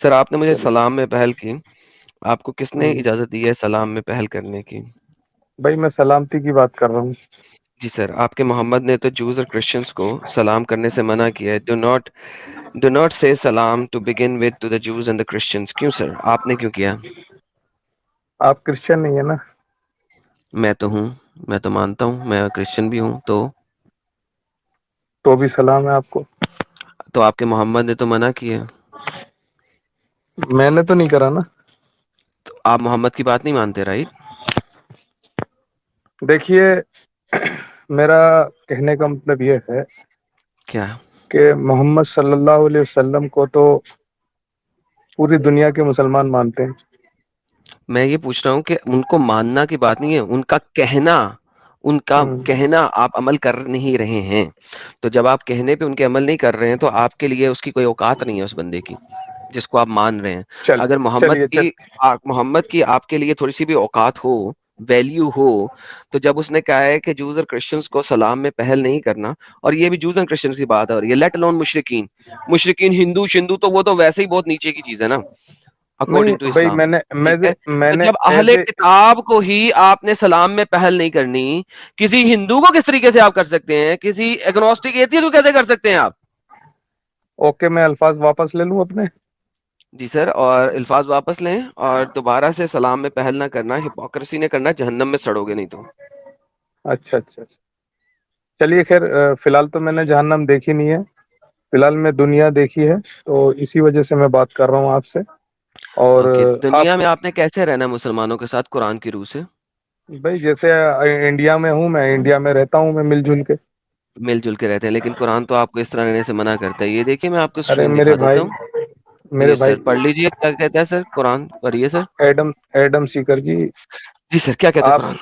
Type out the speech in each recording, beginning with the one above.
سر آپ نے مجھے چلیے سلام میں پہل کی، آپ کو کس نے ہوں، اجازت دی ہے سلام میں پہل کرنے کی؟ بھائی میں سلامتی کی بات کر رہا ہوں. جی سر، آپ کے محمد نے تو جوز اور کرسچنس کو سلام کرنے سے منع کیا ہے. ڈو ناٹ سے سلام to begin with to the Jews and the Christians. کیوں سر، آپ نے کیوں کیا؟ آپ کرسچن نہیں ہے نا؟ میں تو ہوں، میں تو مانتا ہوں، میں کرسچن بھی ہوں. تو بھی سلام ہے آپ کو. تو آپ کے محمد نے تو منع کیا. میں نے تو نہیں کرا نا. تو آپ محمد کی بات نہیں مانتے، رائٹ؟ دیکھیے، میرا کہنے کا مطلب یہ ہے کیا؟ کہ محمد صلی اللہ علیہ وسلم کو تو پوری دنیا کے مسلمان مانتے ہیں. میں یہ پوچھ رہا ہوں کہ ان کو ماننا کی بات نہیں ہے، ان کا کہنا، ان کا ہوں، کہنا آپ عمل کر نہیں رہے ہیں. تو جب آپ کہنے پہ ان کے عمل نہیں کر رہے ہیں تو آپ کے لیے اس کی کوئی اوقات نہیں ہے اس بندے کی جس کو آپ مان رہے ہیں. اگر چلیے محمد کی آپ کے لیے تھوڑی سی بھی اوقات ہو، ویلیو ہو، تو جب اس نے کہا ہے کہ جوز اور کرسچنس کو سلام میں پہل نہیں کرنا، اور یہ بھی جوز اینڈ کرسچنس کی بات ہے، اور یہ لیٹ الون مشرکین ہندو شندو تو وہ تو ویسے ہی بہت نیچے کی چیز ہے نا نہیں اکارڈنگ ٹو بھائی، اسلام. میں ٹھیک ہے، میں تو نے جب اہل ایز اے کتاب کو ہی آپ نے سلام میں پہل نہیں کرنی، کسی ہندو کو کس طریقے سے آپ کر سکتے ہیں؟ کسی ایگنوسٹک ایتھیسٹ کو کیسے کر سکتے ہیں آپ؟ اوکے، میں الفاظ واپس لے لوں اپنے. جی سر، اور الفاظ واپس لیں، اور دوبارہ سے سلام میں پہل نہ کرنا، ہپوکریسی نے کرنا، جہنم میں سڑو گے نہیں تو. اچھا اچھا اچھا، چلیے خیر، فی الحال تو میں نے جہنم دیکھی نہیں ہے. فی الحال میں دنیا دیکھی ہے، تو اسی وجہ سے میں بات کر رہا ہوں آپ سے. اور اوکے، آپ دنیا میں آپ نے کیسے رہنا ہے مسلمانوں کے ساتھ قرآن کی روح سے؟ بھائی جیسے انڈیا میں ہوں، میں انڈیا میں رہتا ہوں، میں مل جل کے. مل جل کے رہتے ہیں، لیکن قرآن تو آپ کو اس طرح رہنے سے منع کرتا ہے. یہ دیکھیے، میں آپ کو ارے اسکرین میرے دکھا دیتا بھائی، ہوں. میرے یہ بھائی سر پڑھ لیجئے کیا کہتا ہے. سر قرآن پڑھیے سر. ایڈم سیکر جی، جی سر، کیا کہتا ہے آپ قرآن؟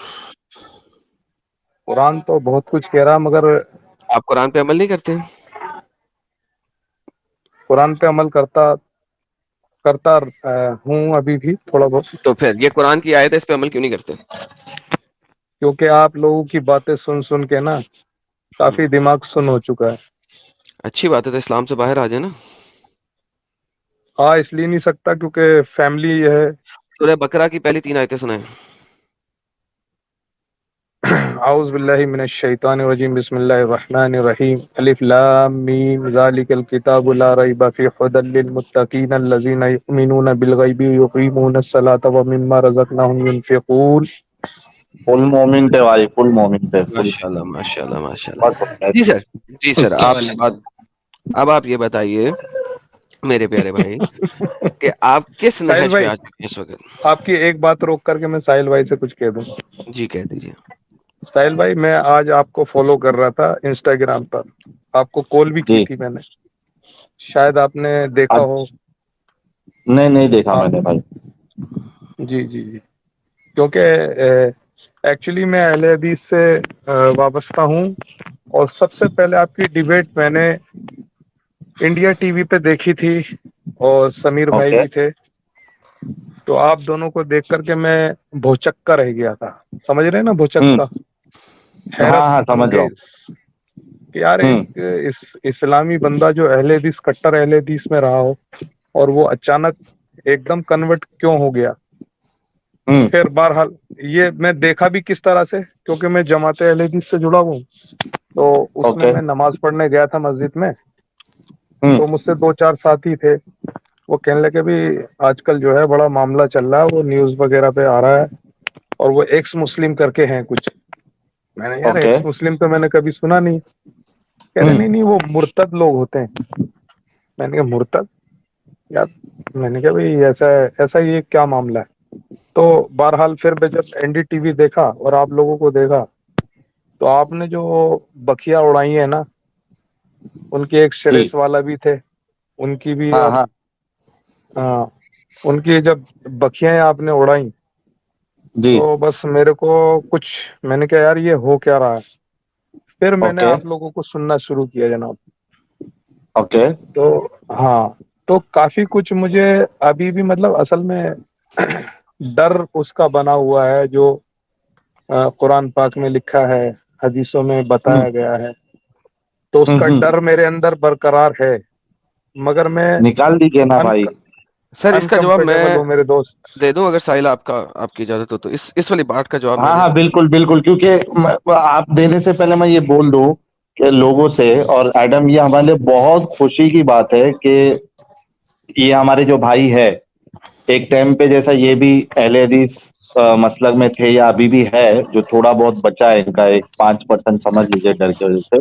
قرآن تو بہت کچھ کہہ رہا، مگر آپ قرآن پہ عمل نہیں کرتے؟ قرآن پہ عمل کرتا ہوں ابھی بھی تھوڑا بہت. تو پھر یہ قرآن کی آیت ہے، اس پہ عمل کیوں نہیں کرتے؟ کیونکہ آپ لوگوں کی باتیں سن سن کے نا کافی دماغ سن ہو چکا ہے. اچھی بات ہے، تو اسلام سے باہر آ جائے نا. اس لیے نہیں سکتا کیونکہ فیملی یہ ہے. سورہ بقرہ کی پہلی 3 آیتیں سنائیں. اعوذ باللہ من الشیطان الرجیم، بسم اللہ الرحمن الرحیم، الف لام میم ذالک الکتاب لا ریب فیہ ھدی للمتقین الذین یؤمنون بالغیب ویقیمون الصلاۃ ومما رزقناہم ینفقون. فل مومن تھے بھائی، فل مومن تھے، فل. ماشاء اللہ ماشاء اللہ ماشاء بس اللہ. جی سر، جی سر، آپ سے بات. اب آپ یہ بتائیے میرے پیارے بھائی کہ آپ کس ساحل نہج پہ بھائی، آ چکے ہیں اس وقت؟ آپ کی ایک بات روک کر کے میں ساحل بھائی سے کچھ کہہ دوں. جی کہہ دیجیے. ساحل بھائی، میں آج آپ کو فالو کر رہا تھا انسٹاگرام پر، آپ کو کال بھی کی جی. تھی میں نے، شاید آپ نے دیکھا ہو. نہیں نہیں دیکھا آپ میں نے بھائی. جی جی جی، کیونکہ ایکچولی میں اہل حدیث سے وابستہ ہوں، اور سب سے پہلے آپ کی ڈیبیٹ میں نے انڈیا ٹی وی پہ دیکھی تھی، اور سمیر بھائی اوکے. بھی تھے. تو آپ دونوں کو دیکھ کر کے میں بھوچکا رہ گیا تھا. سمجھ رہے ہیں نا ہوں. بھوچکا؟ ہاں حیرت ہاں سمجھ رہا انگیز کہ یار ہوں. ایک اسلامی بندہ جو اہل حدیث، کٹر اہل حدیث میں رہا ہو، اور وہ اچانک ایک دم کنورٹ کیوں ہو گیا. ہوں. خیر بہرحال، یہ میں دیکھا بھی کس طرح سے، کیونکہ میں جماعت اہل حدیث سے جڑا ہوں. تو اس اوکے. میں نماز پڑھنے گیا تھا مسجد میں. ہوں. تو مجھ سے 2 4 ساتھی تھے، وہ کہنے لگے بھی آج کل جو ہے بڑا معاملہ چل رہا ہے، وہ نیوز وغیرہ پہ آ رہا ہے، اور وہ ایکس مسلم کر کے ہیں کچھ. میں نے یار اوکے. ایکس مسلم تو میں نے کبھی سنا نہیں. کہہ رہے ہوں. نہیں نہیں، وہ مرتد لوگ ہوتے ہیں. میں نے کہا مرتد یار؟ میں نے کہا بھائی ایسا یہ کیا معاملہ ہے. تو بہرحال پھر میں جب این ڈی ٹی وی دیکھا اور آپ لوگوں کو دیکھا، تو آپ نے جو بکھیاں اڑائی ہیں نا، ان کے ایک جی. شریس والا بھی تھے، ان کی بھی، ہاں اور ہاں. ہاں، ان کی جب بکیاں آپ نے اڑائی، جی. تو بس میرے کو کچھ، میں نے کہا یار یہ ہو کیا رہا ہے. پھر میں نے اوکے. آپ لوگوں کو سننا شروع کیا جناب. اوکے. تو ہاں، تو کافی کچھ مجھے ابھی بھی، مطلب اصل میں ڈر اس کا بنا ہوا ہے جو قرآن پاک میں لکھا ہے، حدیثوں میں ہوں. بتایا گیا ہے. تو اس ہوں. کا ہوں. ڈر میرے اندر برقرار ہے مگر میں نکال دیجیے نا بھائی. سر اس کا جواب میں انکمفرٹیبل ہوں میرے دوست. دے دوں اگر ساحل آپ کی اجازت ہو تو اس والی بات کا جواب میں ہاں دے ہاں دوں. بالکل بالکل, کیونکہ آپ دینے سے پہلے میں یہ بول دوں کہ لوگوں سے, اور ایڈم یہ ہمارے لیے بہت خوشی کی بات ہے کہ یہ ہمارے جو بھائی ہے, ایک ٹائم پہ جیسا یہ بھی اہل حدیث مسلک میں تھے یا ابھی بھی ہے, جو تھوڑا بہت بچا ہے ان کا, ایک 5% سمجھ لیجیے ڈر کی وجہ سے.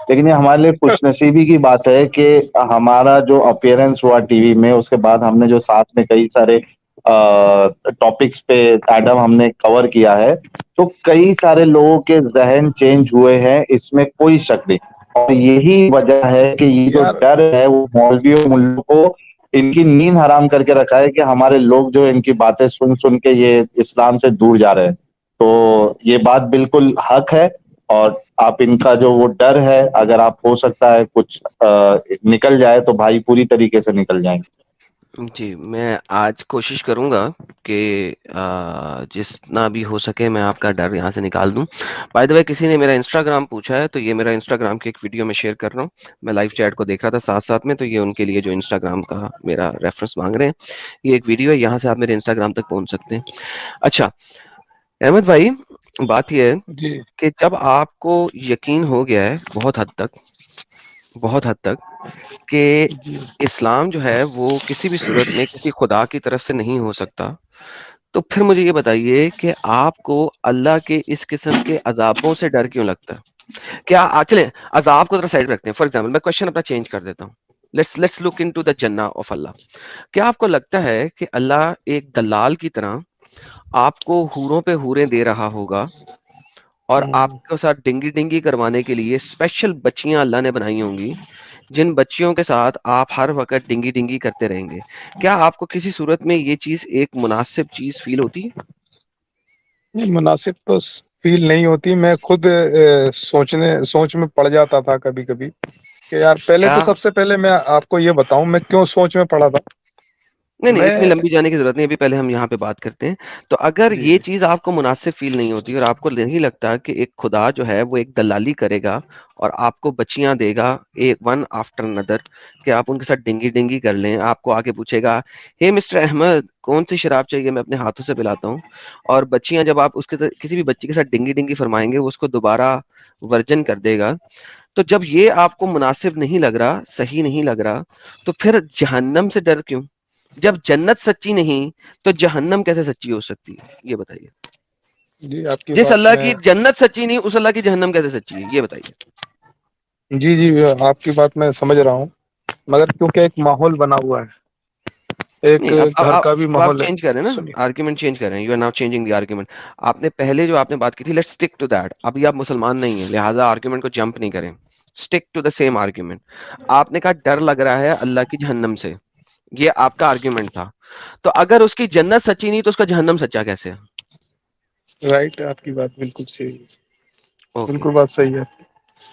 لیکن یہ ہمارے لیے خوش نصیبی کی بات ہے کہ ہمارا جو اپیئرنس ہوا ٹی وی میں, اس کے بعد ہم نے جو ساتھ میں کئی سارے ٹاپکس پہ ایڈم ہم نے کور کیا ہے, تو کئی سارے لوگوں کے ذہن چینج ہوئے ہیں, اس میں کوئی شک نہیں. اور یہی وجہ ہے کہ یہ جو یار ڈر ہے وہ مولویوں ملوں کو ان کی نیند حرام کر کے رکھا ہے کہ ہمارے لوگ جو ان کی باتیں سن سن کے یہ اسلام سے دور جا رہے ہیں. تو یہ بات بالکل حق ہے, اور آپ ان کا جو وہ ڈر ہے, اگر آپ ہو سکتا ہے کچھ نکل جائے تو بھائی پوری طریقے سے نکل جائیں گے. جی میں آج کوشش کروں گا کہ جتنا بھی ہو سکے میں آپ کا ڈر یہاں سے نکال دوں. بائی دا وے کسی نے میرا انسٹاگرام پوچھا ہے, تو یہ میرا انسٹاگرام کی ایک ویڈیو میں شیئر کر رہا ہوں. میں لائیو چیٹ کو دیکھ رہا تھا ساتھ ساتھ میں, تو یہ ان کے لیے جو انسٹاگرام کا میرا ریفرنس مانگ رہے ہیں, یہ ایک ویڈیو ہے, یہاں سے آپ میرے انسٹاگرام تک پہنچ سکتے ہیں. اچھا احمد بھائی, بات یہ ہے جی کہ جب آپ کو یقین ہو گیا ہے بہت حد تک کہ جی اسلام جو ہے وہ کسی بھی صورت میں کسی خدا کی طرف سے نہیں ہو سکتا, تو پھر مجھے یہ بتائیے کہ آپ کو اللہ کے اس قسم کے عذابوں سے ڈر کیوں لگتا ہے؟ کیا چلیں عذاب کو ذرا سائڈ رکھتے ہیں. فار ایگزامپل میں کوشچن اپنا چینج کر دیتا ہوں. لیٹس لک انٹو دی جنہ آف اللہ. کیا آپ کو لگتا ہے کہ اللہ ایک دلال کی طرح آپ کو حوروں پہ حوریں دے رہا ہوگا, اور آپ کے ساتھ ڈنگی ڈنگی کروانے کے لیے اسپیشل بچیاں اللہ نے بنائی ہوں گی, جن بچیوں کے ساتھ آپ ہر وقت ڈنگی ڈنگی کرتے رہیں گے؟ کیا آپ کو کسی صورت میں یہ چیز ایک مناسب چیز فیل ہوتی ہے؟ نہیں, مناسب تو فیل نہیں ہوتی. میں خود سوچ میں پڑ جاتا تھا کبھی کبھی کہ یار پہلے تو کیا سب سے پہلے میں آپ کو یہ بتاؤں میں کیوں سوچ میں پڑا تھا. نہیں میں اتنی لمبی جانے کی ضرورت نہیں, ابھی پہلے ہم یہاں پہ بات کرتے ہیں. تو اگر جی یہ چیز آپ کو مناسب فیل نہیں ہوتی اور آپ کو نہیں لگتا کہ ایک خدا جو ہے وہ ایک دلالی کرے گا اور آپ کو بچیاں دے گا ایک ون آفٹر ندر, کہ آپ ان کے ساتھ ڈنگی ڈنگی کر لیں, آپ کو آگے پوچھے گا ہے مسٹر احمد کون سی شراب چاہیے, میں اپنے ہاتھوں سے پلاتا ہوں, اور بچیاں جب آپ اس کے کسی بھی بچی کے ساتھ ڈنگی ڈنگی فرمائیں گے وہ اس کو دوبارہ ورجن کر دے گا. تو جب یہ آپ کو مناسب نہیں لگ رہا, صحیح نہیں لگ رہا, تو پھر جہنم سے ڈر کیوں؟ جب جنت سچی نہیں تو جہنم کیسے سچی ہو سکتی ہے؟ یہ بتائیے. جی آپ کی جس بات اللہ میں کی جنت سچی نہیں اس اللہ کی جہنم کیسے سچی ہے؟ یہ بتائیے. جی جی آپ کی بات میں سمجھ رہا ہوں, مگر کیونکہ ایک ماحول بنا ہوا ہے, ایک نہیں گھر کا بھی اب آپ ماحول ہے. چینج کر رہے ہیں نا, سنیے آرگیومنٹ چینج کر رہے ہیں. You are now changing the argument. آپ نے پہلے جو آپ نے بات کی تھی لیٹس اسٹک ٹو دیٹ. ابھی آپ مسلمان نہیں ہیں لہٰذا آرگیومنٹ کو جمپ نہیں کریں, stick to the same argument. آپ نے کہا ڈر لگ رہا ہے اللہ کی جہنم سے, یہ آپ کا آرگیومنٹ تھا. تو اگر اس کی جنت سچی نہیں تو اس کا جہنم سچا کیسے ہے؟ رائٹ, آپ کی بات بالکل صحیح ہے, اوکے بالکل بات صحیح ہے.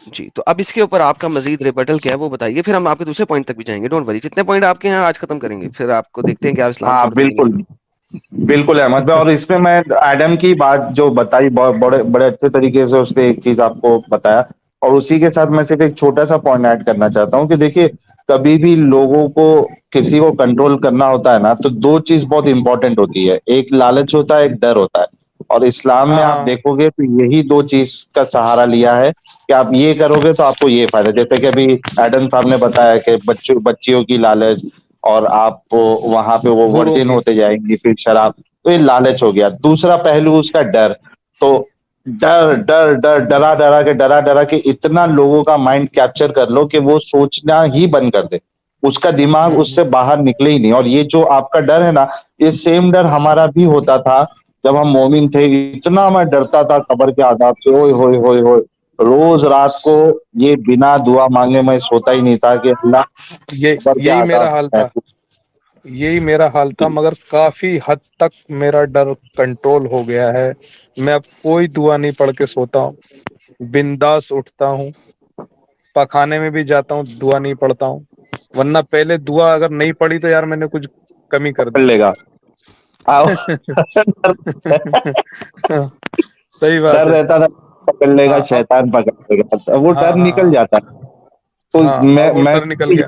جی, تو اب اس کے اوپر آپ کا مزید ریبٹل کیا ہے وہ بتائیے, پھر ہم آپ کے دوسرے پوائنٹ تک بھی جائیں گے. ڈونٹ وری, جتنے پوائنٹ آپ کے ہیں آج ختم کریں گے, پھر آپ کو دیکھتے ہیں کہ آپ اسلام ہاں چھوڑتے ہیں بالکل بالکل احمد بھائی, اور اس میں ایڈم کی بات جو بتائی بڑے بڑے اچھے طریقے سے اس نے ایک چیز آپ کو بتایا, اور اسی کے ساتھ میں صرف ایک چھوٹا سا پوائنٹ ایڈ کرنا چاہتا ہوں کہ دیکھیے کبھی بھی لوگوں کو کسی کو کنٹرول کرنا ہوتا ہے نا, تو دو چیز بہت امپورٹنٹ ہوتی ہے, ایک لالچ ہوتا ہے, ایک ڈر ہوتا ہے. اور اسلام میں آپ ہاں دیکھو گے تو یہی دو چیز کا سہارا لیا ہے کہ آپ یہ کرو گے تو آپ کو یہ فائدہ, جیسے کہ ابھی ایڈم صاحب نے بتایا کہ بچیوں کی لالچ, اور آپ وہاں پہ وہ حوروں ورجن کی. ہوتے جائیں گی پھر شراب, تو یہ لالچ ہو گیا. دوسرا پہلو اس کا ڈر, تو ڈر ڈر ڈر ڈرا ڈرا کے اتنا لوگوں کا مائنڈ کیپچر کر لو کہ وہ سوچنا ہی بند کر دے, اس کا دماغ اس سے باہر نکلے ہی نہیں. اور یہ جو آپ کا ڈر ہے نا, یہ سیم ڈر ہمارا بھی ہوتا تھا جب ہم مومن تھے. اتنا میں ڈرتا تھا قبر کے عذاب سے, اوئے ہوئے ہوئے ہوئے, روز رات کو یہ بنا دعا مانگے میں سوتا ہی نہیں تھا کہ اللہ قبر کے یہی عذاب میرا حال سے تھا, یہی میرا حال تھا, مگر کافی حد تک میرا ڈر کنٹرول ہو گیا ہے. میں اب کوئی دعا نہیں پڑھ کے سوتا ہوں, بنداس اٹھتا ہوں, پخانے میں بھی جاتا ہوں دعا نہیں پڑھتا ہوں, ورنہ پہلے دعا اگر نہیں پڑھی تو یار میں نے کچھ کمی کر پکڑ دی. لے گا. آؤ. صحیح ڈر بات ہے. رہتا تھا پکڑ لے گا, ہاں شیطان پکڑ لے گا, وہ ہاں ڈر ہاں نکل جاتا. تو ہاں, اب وہ میں ڈر نکل گیا.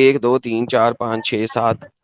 1 2 3 4 5 6 7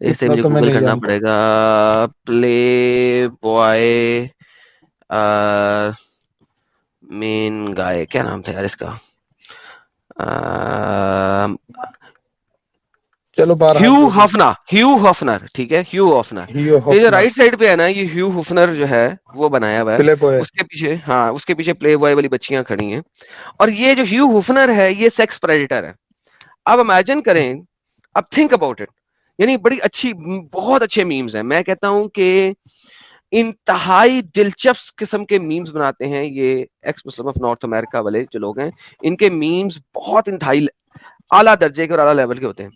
اسے اتنا مجھے تو میں گوگل نہیں کرنا جانتا. پڑے گا. پلے بوائے مین گائے, کیا نام تھا یار اس کا؟ چلو بہرحال ہیو جو بھی ہفنا, ہیو ہفنر, ٹھیک ہے, ہیو ہفنر. ہیو تو یہ ہوفنر رائٹ سائڈ پہ ہے نا, یہ ہیو ہفنر جو ہے وہ بنایا ہوا ہے. پلے بوائے. اس کے پیچھے, ہاں اس کے پیچھے پلے بوائے والی بچیاں کھڑی ہیں. اور یہ جو ہیو ہفنر ہے یہ سیکس پریڈیٹر ہے. اب امیجن کریں, اب تھنک اباؤٹ اٹ. یعنی بڑی اچھی, بہت اچھے میمز ہیں. میں کہتا ہوں کہ انتہائی دلچسپ قسم کے میمز بناتے ہیں یہ ایکس مسلم آف نارتھ امریکہ والے جو لوگ ہیں. ان کے میمز بہت انتہائی اعلیٰ درجے کے اور اعلیٰ لیول کے ہوتے ہیں.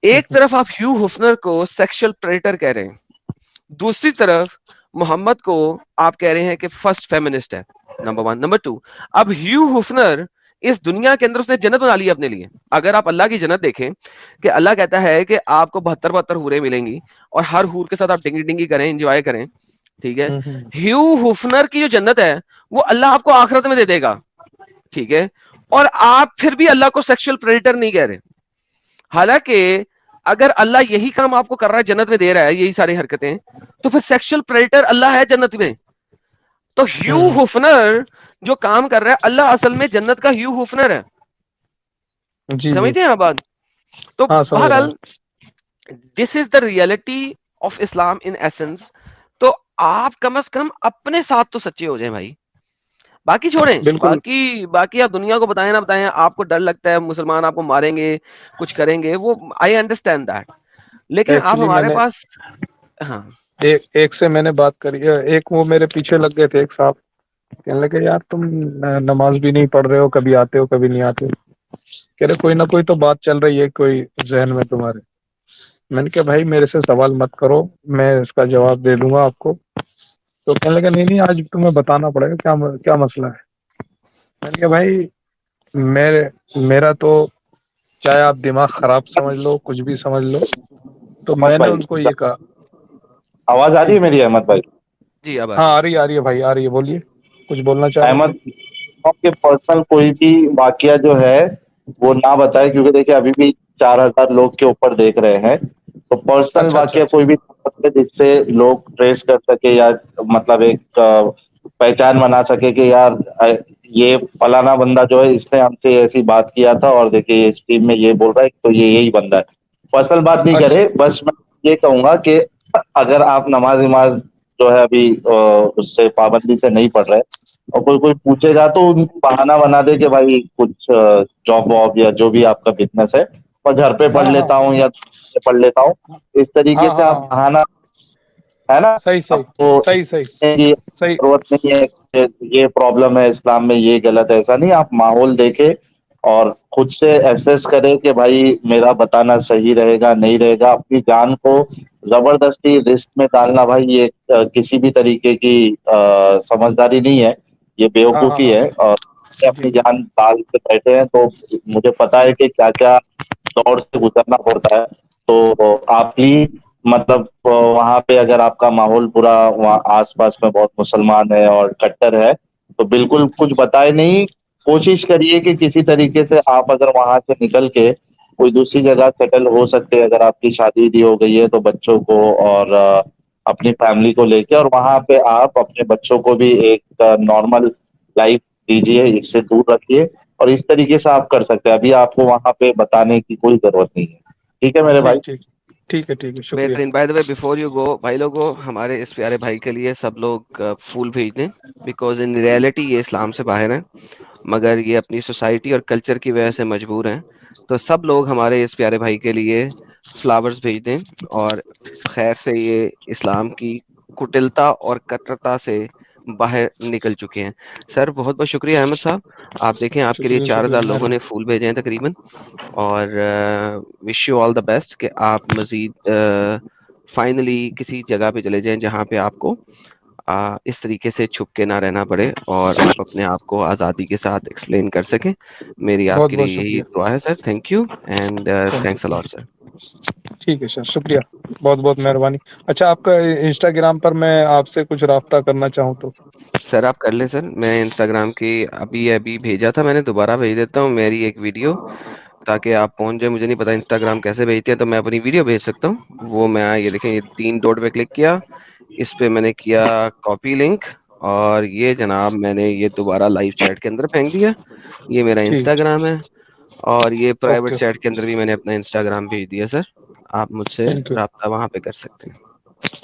ایک طرف آپ ہیو ہفنر کو سیکشل پریڈیٹر کہہ رہے ہیں, دوسری طرف محمد کو آپ کہہ رہے ہیں کہ فرسٹ فیمنسٹ ہے. نمبر 1. نمبر 2, اب ہیو ہفنر اس دنیا کے اندر اس نے جنت بنا لی اپنے لیے. اگر آپ اللہ کی جنت دیکھیں کہ اللہ کہتا ہے کہ آپ کو 72 حوریں ملیں گی اور ہر حور کے ساتھ آپ ڈنگی ڈنگی کریں, انجوائے کریں, ٹھیک ہے. ہیو ہفنر کی جو جنت ہے وہ اللہ آپ کو آخرت میں دے دے گا, ٹھیک ہے. اور آپ پھر بھی اللہ کو سیکشل پریڈیٹر نہیں کہہ رہے. حالانکہ اگر اللہ یہی کام آپ کو کر رہا ہے, جنت میں دے رہا ہے یہی ساری حرکتیں, تو پھر سیکشل پریڈیٹر اللہ ہے جنت میں. تو ہیو ہفنر جو کام کر رہا ہے, اللہ اصل میں جنت کا ہیو ہفنر ہے. جی جی. سمجھتے ہیں آپ بات؟ تو ہاں سمجھ رہا ہوں. بہرحال this is the reality of Islam in essence. تو آپ کم از کم اپنے ساتھ تو سچے ہو جائیں بھائی. باقی چھوڑیں, بالکل. باقی آپ دنیا کو بتائیں نہ بتائیں, آپ کو ڈر لگتا ہے مسلمان آپ کو ماریں گے, کچھ کریں گے, وہ آئی انڈرسٹینڈ دیٹ. لیکن آپ ایکچولی میں ہمارے نے پاس, ہاں ایک سے میں نے بات کری ہے, ایک وہ میرے پیچھے لگ گئے تھے, ایک صاحب کہنے لگے یار تم نماز بھی نہیں پڑھ رہے ہو, کبھی آتے ہو کبھی نہیں آتے ہو. کہہ رہے کوئی نہ کوئی تو بات چل رہی ہے کوئی ذہن میں تمہارے. میں نے کہا بھائی میرے سے سوال مت کرو, میں اس کا جواب دے دوں گا آپ کو. تو کہنے لگا نہیں نہیں آج تمہیں بتانا پڑے گا کیا مسئلہ ہے. میں نے کہا بھائی میرا تو چاہے آپ دماغ خراب سمجھ لو, کچھ بھی سمجھ لو, تو احمد میں نے بھائی ان کو یہ کہا. آواز آ رہی جی ہے میری احمد بھائی؟ جی اب ہاں آ رہی ہے بھائی, آ رہی ہے, بولیے کچھ بولنا چاہ رہے تھے. احمد کے پرسنل کوئی بھی واقعہ جو ہے وہ نہ بتائے, کیونکہ دیکھیں ابھی بھی 4,000 لوگ کے اوپر دیکھ رہے ہیں. تو پرسنل اچھا اچھا واقعہ اچھا. کوئی بھی جس سے لوگ ٹریس کر سکے یا مطلب ایک پہچان بنا سکے کہ یار یہ فلانا بندہ جو ہے اس نے ہم سے ایسی بات کیا تھا اور دیکھیے اس ٹیم میں یہ بول رہا ہے تو یہ یہی بندہ ہے. پرسنل بات نہیں اچھا کرے, بس میں یہ کہوں گا کہ اگر آپ نماز جو ہے ابھی اس سے پابندی سے نہیں پڑھ رہے اور کوئی پوچھے گا تو ان کو بہانہ بنا دے کہ بھائی کچھ جاب واب یا جو بھی آپ کا بزنس ہے اور گھر پہ پڑھ ہاں ہاں لیتا ہوں یا پڑھ لیتا ہوں, اس طریقے ہاں سے ہاں آپ ہاں. بہانہ, ہے نا, صحیح اب صحیح تو صحیح صحیح صحیح. ضرورت نہیں ہے کہ یہ پرابلم ہے اسلام میں, یہ غلط ہے, ایسا نہیں. آپ ماحول دیکھے اور خود سے ایسیس کرے کہ بھائی میرا بتانا صحیح رہے گا نہیں رہے گا. اپنی جان کو زبردستی رسک میں ڈالنا بھائی یہ کسی بھی طریقے کی سمجھداری نہیں ہے, یہ ہاں ہاں بیوقوفی ہاں. ہے. اور جی اپنی جی. جان ڈال کے بیٹھے ہیں تو مجھے پتا ہے کہ کیا کیا دور سے گزرنا پڑتا ہے. تو آپ ہی مطلب وہاں پہ اگر آپ کا ماحول برا, وہاں آس پاس میں بہت مسلمان ہے اور کٹر ہے, تو بالکل کچھ بتائے نہیں. کوشش کریے کہ کسی طریقے سے آپ اگر وہاں سے نکل کے کوئی دوسری جگہ سیٹل ہو سکتے, اگر آپ کی شادی بھی ہو گئی ہے تو بچوں کو اور اپنی فیملی کو لے کے, اور وہاں پہ آپ اپنے بچوں کو بھی ایک نارمل لائف دیجیے, اس سے دور رکھیے. اور اس طریقے سے آپ کر سکتے ہیں. ابھی آپ کو وہاں پہ بتانے کی کوئی ضرورت نہیں ہے. ٹھیک ہے میرے بھائی؟ ٹھیک ٹھیک ٹھیک ہے ٹھیک ہے, شکریہ. بہترین. By the way before you go, بھائی لوگوں ہمارے اس پیارے بھائی کے لیے سب لوگ پھول بھیج دیں, بیکاز ان ریئلٹی یہ اسلام سے باہر ہیں مگر یہ اپنی سوسائٹی اور کلچر کی وجہ سے مجبور ہیں. تو سب لوگ ہمارے اس پیارے بھائی کے لیے فلاورز بھیج دیں, اور خیر سے یہ اسلام کی کٹلتا اور کٹرتا سے باہر نکل چکے ہیں. سر بہت بہت شکریہ احمد صاحب. آپ دیکھیں آپ کے لیے شکریہ 4,000 شکریہ لوگوں نے مہربانی. پھول بھیجے ہیں تقریباً, اور wish you all the best کہ آپ مزید فائنلی کسی جگہ پہ چلے جائیں جہاں پہ آپ کو اس طریقے سے چھپ کے نہ رہنا پڑے اور آپ اپنے آپ کو آزادی کے ساتھ ایکسپلین کر سکیں. میری آپ بہت کے بہت لیے یہی شکریہ. دعا ہے sir. Thank you and thank thanks you. A lot sir. ٹھیک ہے سر, شکریہ, بہت بہت مہربانی. اچھا آپ کا انسٹاگرام پر میں آپ سے کچھ رابطہ کرنا چاہوں تو؟ سر آپ کر لیں سر. میں انسٹاگرام کی ابھی بھیجا تھا, میں نے دوبارہ بھیج دیتا ہوں. میری ایک ویڈیو تاکہ آپ پہنچ جائیں. مجھے نہیں پتا انسٹاگرام کیسے بھیجتے ہیں, تو میں اپنی ویڈیو بھیج سکتا ہوں. وہ میں یہ دیکھیں, یہ 3 ڈاٹ پہ کلک کیا, اس پہ میں نے کیا کاپی لنک, اور یہ جناب میں نے یہ دوبارہ لائیو چیٹ کے اندر پھینک دیا. یہ میرا ٹھیک. انسٹاگرام ہے, اور یہ پرائیویٹ اوکے. چیٹ کے اندر بھی میں نے اپنا انسٹاگرام بھیج دیا سر. آپ مجھ سے تھینک یو. رابطہ وہاں پہ کر سکتے ہیں.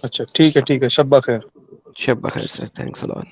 اچھا ٹھیک ہے, ٹھیک ہے, شب بخیر. شب بخیر سر, تھینکس الاٹ.